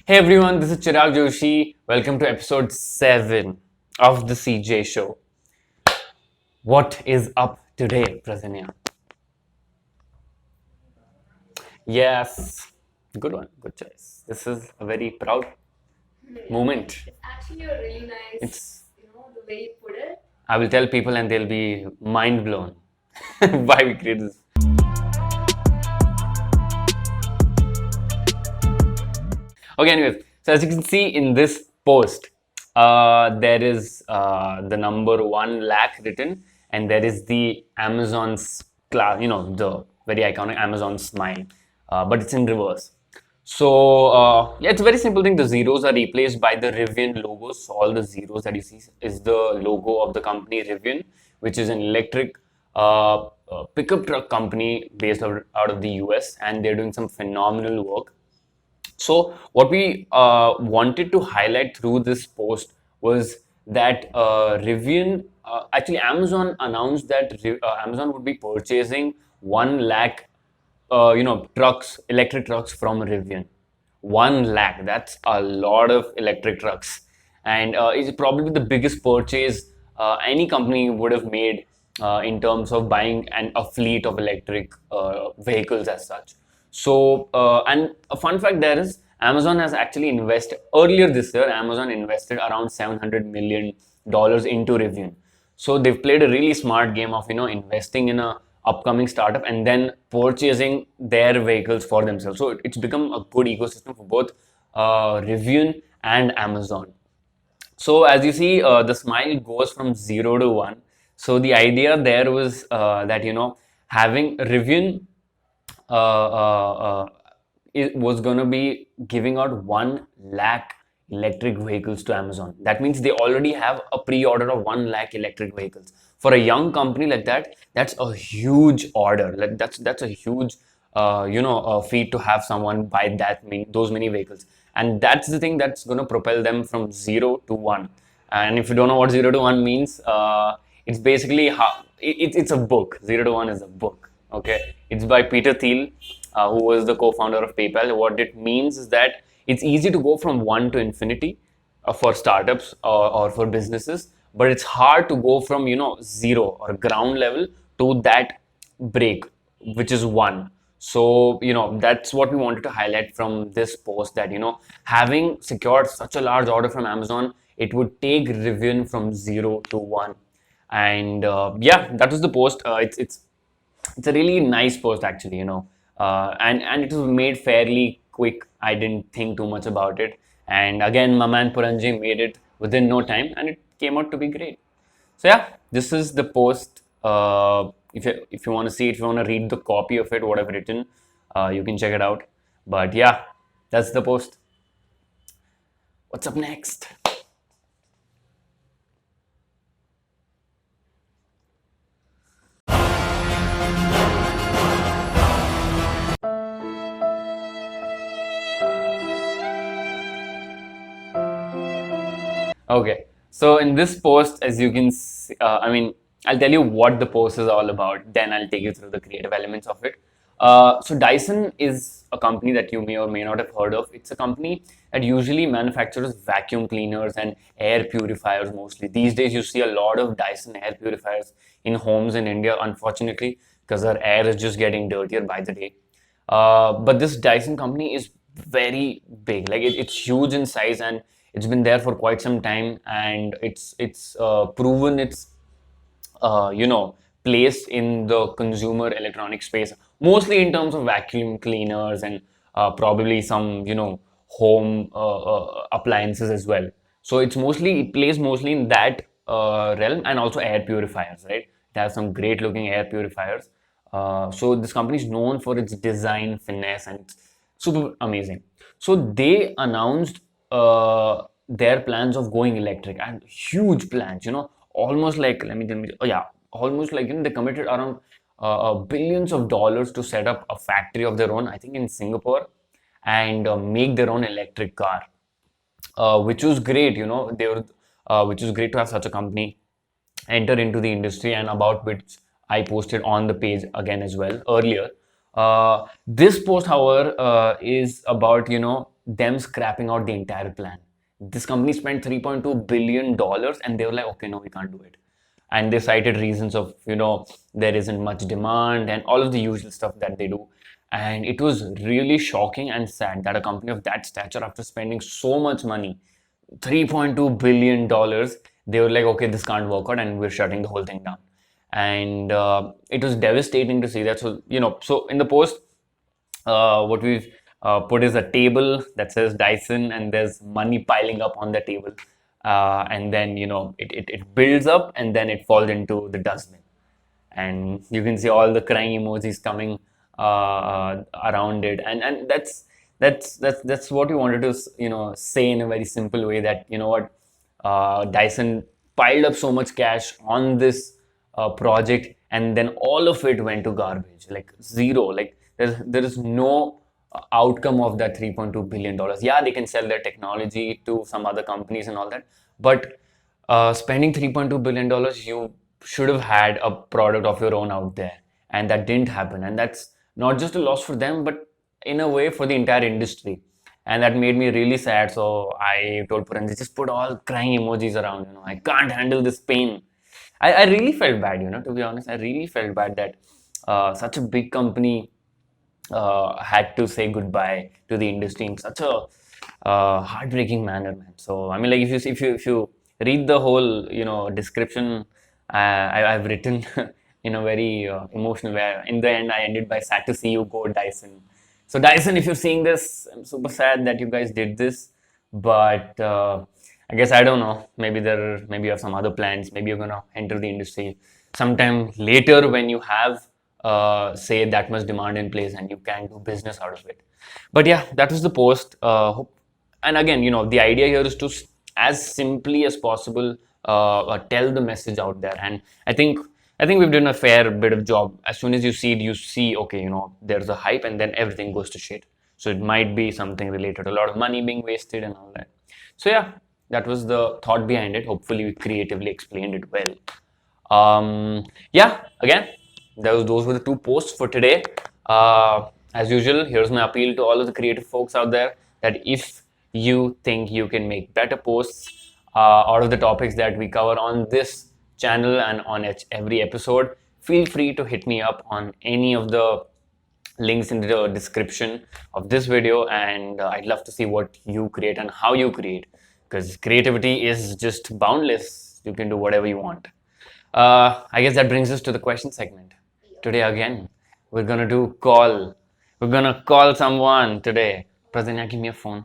Hey everyone, this is Chirag Joshi. Welcome to episode 7 of the CJ show. What is up today, Prasanya? Yes, good one, good choice. This is a very proud moment. It's actually a really nice, It's the way you put it. I will tell people and they'll be mind blown why we create this. Okay, anyways, so as you can see in this post, there is the number 1 lakh written, and there is the Amazon's class, the very iconic Amazon smile, but it's in reverse. So, yeah, it's a very simple thing. The zeros are replaced by the Rivian logos. So all the zeros that you see is the logo of the company Rivian, which is an electric pickup truck company based out of the US, and they're doing some phenomenal work. So what we wanted to highlight through this post was that actually Amazon announced that Amazon would be purchasing 1 lakh, electric trucks from Rivian. 1 lakh, that's a lot of electric trucks. And it's probably the biggest purchase any company would have made in terms of buying a fleet of electric vehicles as such. So, and a fun fact there is Amazon has actually invested earlier this year. Amazon invested around $700 million into Rivian. So they've played a really smart game of investing in a upcoming startup and then purchasing their vehicles for themselves. So it's become a good ecosystem for both Rivian and Amazon. So as you see, the smile goes from 0 to 1. So the idea there was that having Rivian it was going to be giving out 1 lakh electric vehicles to Amazon. That means they already have a pre-order of 1 lakh electric vehicles. For a young company like that, that's a huge order. Like that's a huge feat to have someone buy those many vehicles. And that's the thing that's going to propel them from 0 to 1. And if you don't know what 0 to 1 means, it's basically it's a book. 0 to 1 is a book. Okay, it's by Peter Thiel, who was the co-founder of PayPal. What it means is that it's easy to go from 1 to infinity for startups or for businesses, but it's hard to go from 0 or ground level to that break, which is 1. So that's what we wanted to highlight from this post, that having secured such a large order from Amazon, it would take Rivian from 0 to 1. And yeah, that was the post. It's a really nice post actually, and it was made fairly quick. I didn't think too much about it, and again, my man Puranji made it within no time, and it came out to be great. So yeah, this is the post. If you want to see it, if you want to read the copy of it, what I've written, you can check it out. But yeah, that's the post. What's up next? Okay, so in this post, as you can see, I'll tell you what the post is all about, then I'll take you through the creative elements of it. So Dyson is a company that you may or may not have heard of. It's a company that usually manufactures vacuum cleaners and air purifiers mostly. These days, you see a lot of Dyson air purifiers in homes in India, unfortunately, because our air is just getting dirtier by the day. But this Dyson company is very big. Like it's huge in size, and it's been there for quite some time, and it's proven its place in the consumer electronic space, mostly in terms of vacuum cleaners and probably some home appliances as well. So it plays mostly in that realm, and also air purifiers, right? It has some great looking air purifiers. So this company is known for its design, finesse, and it's super amazing. So they announced their plans of going electric, and huge plans, almost like, oh yeah, almost like, they committed around billions of dollars to set up a factory of their own, I think in Singapore, and make their own electric car, which was great. Which was great to have such a company enter into the industry, and about which I posted on the page again as well earlier. This post, however, is about them scrapping out the entire plan. This company spent $3.2 billion and they were like, okay, no, we can't do it. And they cited reasons of, there isn't much demand and all of the usual stuff that they do. And it was really shocking and sad that a company of that stature, after spending so much money, $3.2 billion, they were like, okay, this can't work out and we're shutting the whole thing down. And it was devastating to see that. So, so in the post, what we've put is a table that says Dyson, and there's money piling up on the table. And then, it builds up and then it falls into the dustbin. And you can see all the crying emojis coming around it. And that's what we wanted to, say in a very simple way, that, what, Dyson piled up so much cash on this project, and then all of it went to garbage, like zero. Like there is no outcome of that $3.2 billion. Yeah, they can sell their technology to some other companies and all that, but spending $3.2 billion, you should have had a product of your own out there, and that didn't happen. And that's not just a loss for them, but in a way for the entire industry. And that made me really sad. So I told Puranji, just put all crying emojis around. I can't handle this pain. I really felt bad, to be honest. I really felt bad that such a big company had to say goodbye to the industry in such a heartbreaking manner, man. So I mean, like, if you read the whole description, I've written in a very emotional way. In the end, I ended by sad to see you go, Dyson. So Dyson, if you're seeing this, I'm super sad that you guys did this, but I guess I don't know. Maybe you have some other plans. Maybe you're gonna enter the industry sometime later when you have say that much demand in place and you can do business out of it. But yeah, that was the post. And again, the idea here is to as simply as possible tell the message out there. And I think we've done a fair bit of job. As soon as you see it, you see, okay, there's a hype, and then everything goes to shit. So it might be something related to a lot of money being wasted and all that. So yeah, that was the thought behind it. Hopefully we creatively explained it well. Yeah, again, those were the two posts for today. As usual, here's my appeal to all of the creative folks out there, that if you think you can make better posts out of the topics that we cover on this channel and on every episode, feel free to hit me up on any of the links in the description of this video, and I'd love to see what you create and how you create, because creativity is just boundless. You can do whatever you want. I guess that brings us to the question segment. Today again, we're gonna do call. We're gonna call someone today. Pradanya, give me a phone.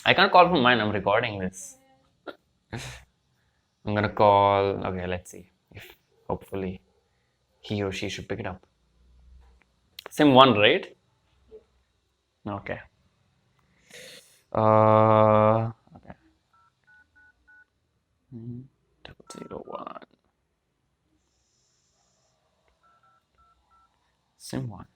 I can't call from mine. I'm recording this. I'm gonna call. Okay, let's see if hopefully he or she should pick it up. Sim 1, right? Okay. Okay. 001. Sim 1.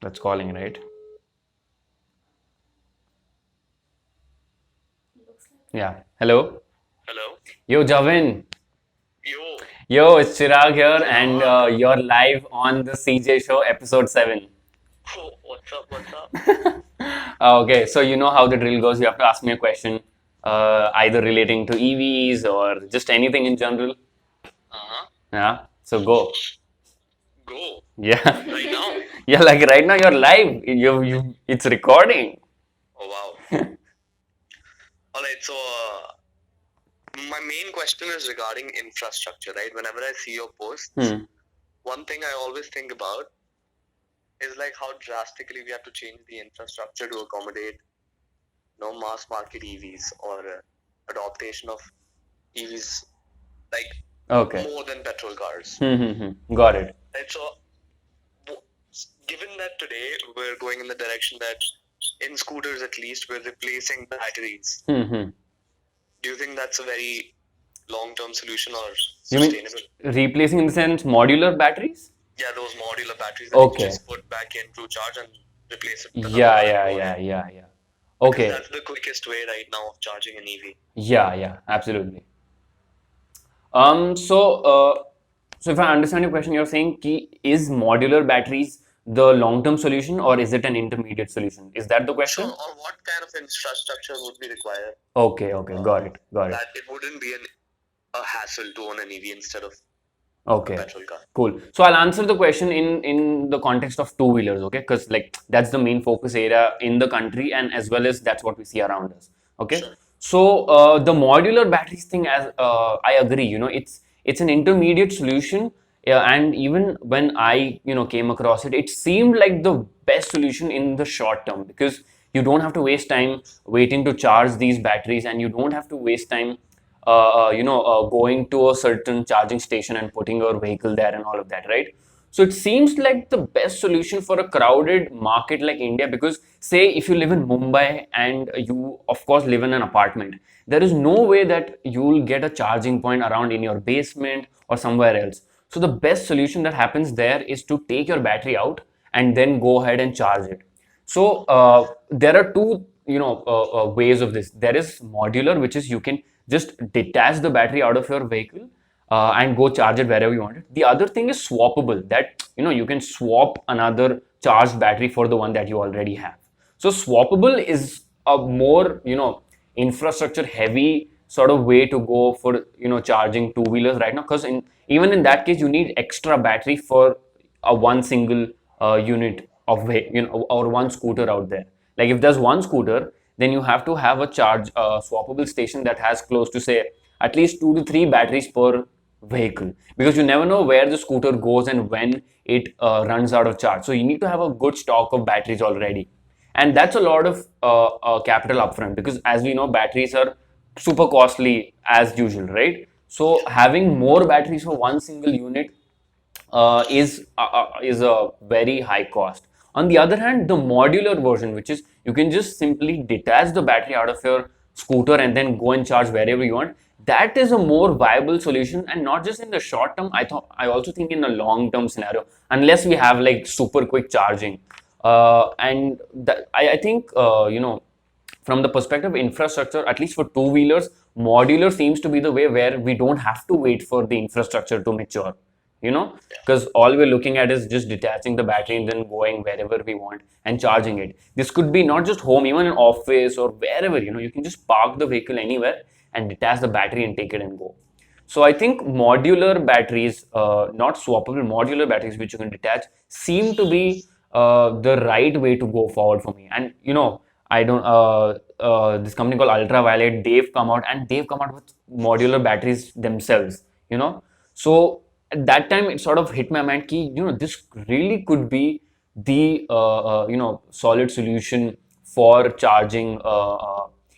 That's calling, right? Yeah. Hello? Hello. Yo, Javin. Yo. Yo, it's Chirag here, and you're live on the CJ Show, episode 7. Oh, what's up? What's up? Okay, so you know how the drill goes. You have to ask me a question, either relating to EVs or just anything in general. Uh-huh. Yeah, so go. Go. Yeah. Right now? Yeah, like right now you're live. It's recording. Oh, wow. All right, so my main question is regarding infrastructure, right? Whenever I see your posts, one thing I always think about is like how drastically we have to change the infrastructure to accommodate, mass market EVs or adoption of EVs, like Okay. more than petrol cars. Got it. Right, so given that today we're going in the direction that in scooters at least we're replacing batteries, do you think that's a very long-term solution or You mean sustainable? replacing in the sense modular batteries? Yeah, those modular batteries that you Okay. just put back in to charge and replace it with another Yeah, one yeah, and go yeah, ahead. yeah, yeah. Because Okay. that's the quickest way right now of charging an EV. Yeah, absolutely. So So if I understand your question, you're saying is modular batteries the long-term solution or is it an intermediate solution? Is that the question? Sure. Or what kind of infrastructure would be required? Okay, got it. That it wouldn't be a hassle to own an EV instead of a Okay, petrol car. cool. So I'll answer the question in the context of two-wheelers, okay? Because like that's the main focus area in the country and as well as that's what we see around us, okay? Sure. So the modular batteries thing, as I agree, it's an intermediate solution. And even when I came across it, it seemed like the best solution in the short term because you don't have to waste time waiting to charge these batteries and you don't have to waste time going to a certain charging station and putting your vehicle there and all of that, right? So it seems like the best solution for a crowded market like India because say if you live in Mumbai and you of course live in an apartment, there is no way that you'll get a charging point around in your basement or somewhere else. So the best solution that happens there is to take your battery out and then go ahead and charge it. So there are two ways of this. There is modular, which is you can just detach the battery out of your vehicle and go charge it wherever you want it. The other thing is swappable, that you can swap another charged battery for the one that you already have. So swappable is a more infrastructure heavy sort of way to go for charging two-wheelers right now, because even in that case you need extra battery for a one single unit of or one scooter out there. Like if there's one scooter, then you have to have a charge swappable station that has close to say at least 2 to 3 batteries per vehicle, because you never know where the scooter goes and when it runs out of charge. So you need to have a good stock of batteries already, and that's a lot of capital upfront, because as we know batteries are super costly as usual, right? So having more batteries for one single unit is a very high cost. On the other hand, the modular version, which is you can just simply detach the battery out of your scooter and then go and charge wherever you want, that is a more viable solution, and not just in the short term. I also think in a long term scenario, unless we have like super quick charging. And that, I think from the perspective of infrastructure, at least for two-wheelers, modular seems to be the way where we don't have to wait for the infrastructure to mature, because all we're looking at is just detaching the battery and then going wherever we want and charging it. This could be not just home, even in office or wherever, you can just park the vehicle anywhere and detach the battery and take it and go. So I think modular batteries, not swappable, modular batteries which you can detach, seem to be the right way to go forward for me. And I don't. This company called Ultraviolet, they've come out with modular batteries themselves. So at that time it sort of hit my mind, ki, this really could be the solid solution for charging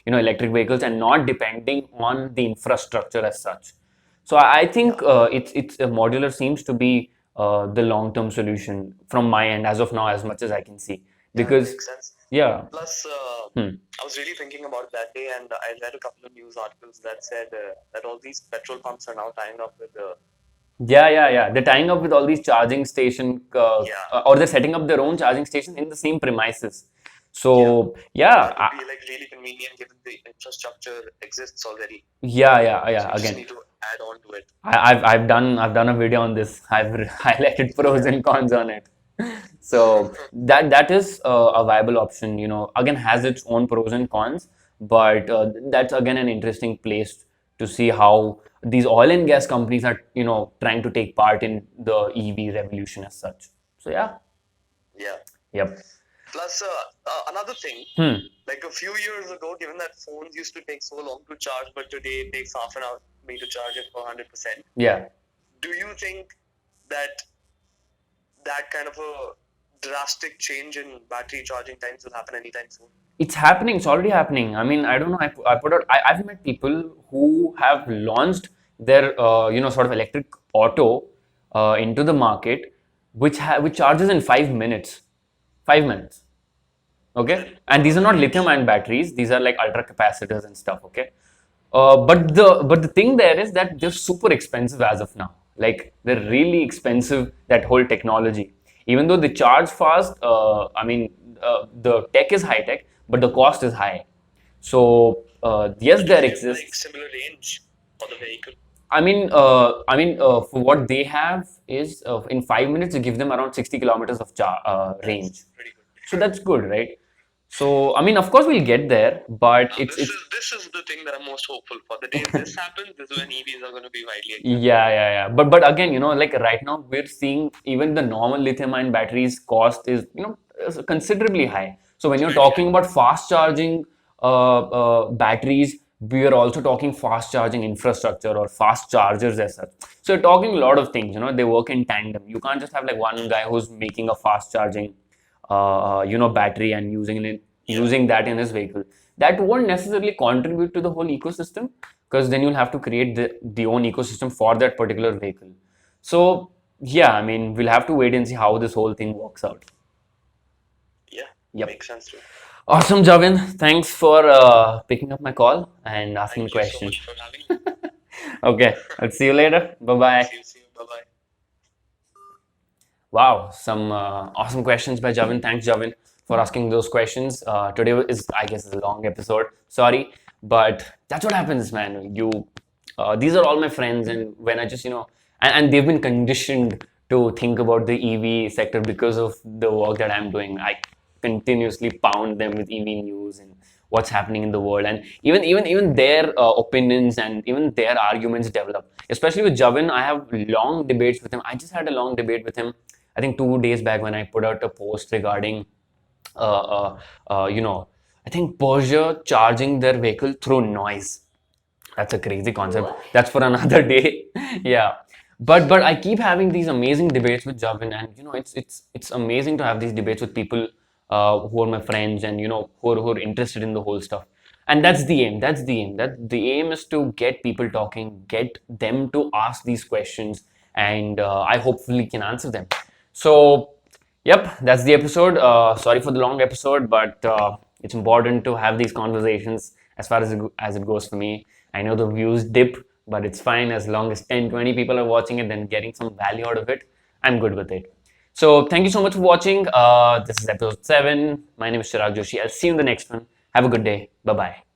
electric vehicles and not depending on the infrastructure as such. So I think it's modular seems to be the long-term solution from my end as of now, as much as I can see. Because makes sense. yeah, Plus, Hmm. I was really thinking about that day, and I read a couple of news articles that said that all these petrol pumps are now tying up with yeah. They're tying up with all these charging station, or they're setting up their own charging station in the same premises. So that would be like really convenient given the infrastructure exists already. yeah. So you just Again, need to add on to it. I've done a video on this. I've highlighted pros and cons on it. So that is a viable option. Again, has its own pros and cons, but that's again an interesting place to see how these oil and gas companies are trying to take part in the EV revolution as such. So yeah. Yep. Plus, another thing, like a few years ago, given that phones used to take so long to charge, but today it takes half an hour for me to charge it for 100%. Yeah. Do you think that kind of a drastic change in battery charging times will happen anytime soon? It's happening. It's already happening. I mean, I don't know. I put out. I've met people who have launched their sort of electric auto into the market, which charges in 5 minutes. 5 minutes. Okay, and these are not lithium-ion batteries. These are like ultra capacitors and stuff. Okay, but the thing there is that they're super expensive as of now. Like they're really expensive, that whole technology. Even though they charge fast, I mean the tech is high tech, but the cost is high. So yes, there exists. Like similar range for the vehicle. For what they have is in 5 minutes, you give them around 60 kilometers of range. That's pretty good. So that's good, right? So, of course, we'll get there, but This is the thing that I'm most hopeful for. The day this happens, this is when EVs are going to be widely accepted. yeah. But again, like right now, we're seeing even the normal lithium-ion batteries cost is considerably high. So when you're talking about fast charging batteries, we are also talking fast charging infrastructure or fast chargers as such. So you're talking a lot of things. They work in tandem. You can't just have like one guy who's making a fast charging battery and using that in his vehicle. That won't necessarily contribute to the whole ecosystem, because then you'll have to create the own ecosystem for that particular vehicle. So yeah, we'll have to wait and see how this whole thing works out. Yeah, Yep. makes sense too. Awesome, Javin. Thanks for picking up my call and asking Thank you so questions. much for having me. Okay, I'll see you later. Bye bye. See you. Bye bye. Wow, some awesome questions by Javin. Thanks, Javin, for asking those questions. Today is, I guess, a long episode. Sorry, but that's what happens, man. These are all my friends, and when I just, and they've been conditioned to think about the EV sector because of the work that I'm doing. I continuously pound them with EV news and what's happening in the world, and even their opinions and even their arguments develop. Especially with Javin, I have long debates with him. I just had a long debate with him, I think 2 days back, when I put out a post regarding, I think Porsche charging their vehicle through noise. That's a crazy concept. What? That's for another day. Yeah. But I keep having these amazing debates with Javin, and it's amazing to have these debates with people who are my friends, and who are interested in the whole stuff. And that's the aim. That's the aim. That the aim is to get people talking, get them to ask these questions, and I hopefully can answer them. So, yep, that's the episode. Sorry for the long episode, but it's important to have these conversations as far as it goes for me. I know the views dip, but it's fine as long as 10, 20 people are watching it, then getting some value out of it. I'm good with it. So, thank you so much for watching. This is episode 7. My name is Chirag Joshi. I'll see you in the next one. Have a good day. Bye bye.